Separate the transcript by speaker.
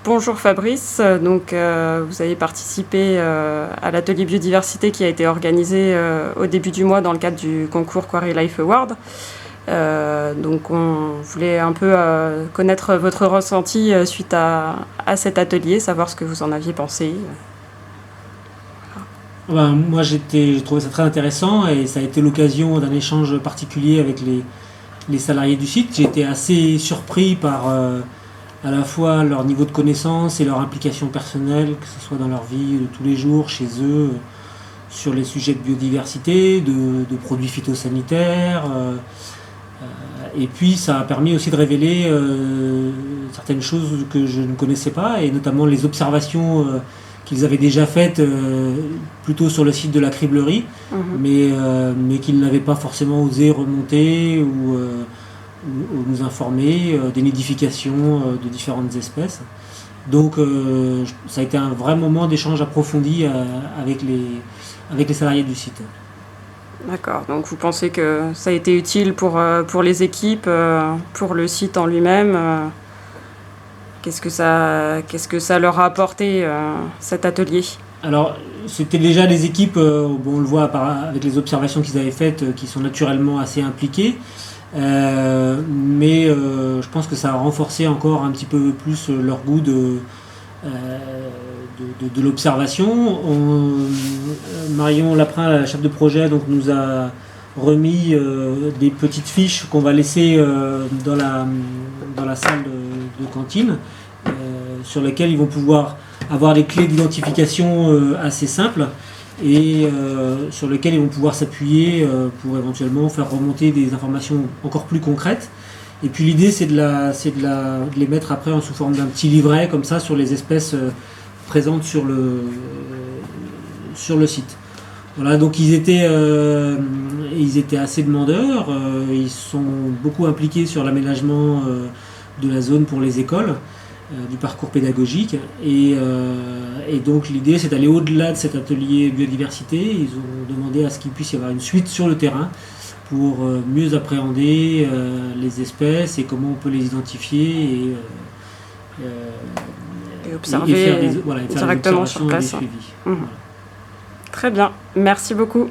Speaker 1: Bonjour Fabrice, vous avez participé à l'atelier biodiversité qui a été organisé au début du mois dans le cadre du concours Quarry Life Award. On voulait un peu connaître votre ressenti suite à cet atelier, savoir ce que vous en aviez pensé.
Speaker 2: Moi, j'ai trouvé ça très intéressant et ça a été l'occasion d'un échange particulier avec les salariés du site. J'ai été assez surpris par à la fois leur niveau de connaissance et leur implication personnelle, que ce soit dans leur vie de tous les jours, chez eux, sur les sujets de biodiversité, de produits phytosanitaires. Et puis ça a permis aussi de révéler certaines choses que je ne connaissais pas, et notamment les observations qu'ils avaient déjà faites plutôt sur le site de la criblerie, mais qu'ils n'avaient pas forcément osé remonter ou nous informer des nidifications de différentes espèces. Donc ça a été un vrai moment d'échange approfondi avec les salariés du site.
Speaker 1: D'accord, donc vous pensez que ça a été utile pour les équipes, pour le site en lui-même. Qu'est-ce que ça leur a apporté, cet atelier?
Speaker 2: Alors, c'était déjà les équipes, on le voit avec les observations qu'ils avaient faites, qui sont naturellement assez impliquées. Mais je pense que ça a renforcé encore un petit peu plus leur goût de l'observation. Marion Laprin, la chef de projet, donc, nous a remis des petites fiches qu'on va laisser dans la salle de cantine, sur lesquelles ils vont pouvoir avoir les clés d'identification assez simples, et sur lesquelles ils vont pouvoir s'appuyer pour éventuellement faire remonter des informations encore plus concrètes. Et puis l'idée, c'est de les mettre après sous forme d'un petit livret comme ça sur les espèces présentes sur le site. Voilà, donc ils étaient assez demandeurs, ils sont beaucoup impliqués sur l'aménagement de la zone pour les écoles, du parcours pédagogique, et donc l'idée, c'est d'aller au-delà de cet atelier biodiversité. Ils ont demandé à ce qu'il puisse y avoir une suite sur le terrain pour mieux appréhender les espèces et comment on peut les identifier
Speaker 1: Et observer
Speaker 2: faire
Speaker 1: directement sur place.
Speaker 2: et des suivis. Voilà.
Speaker 1: Très bien, merci beaucoup.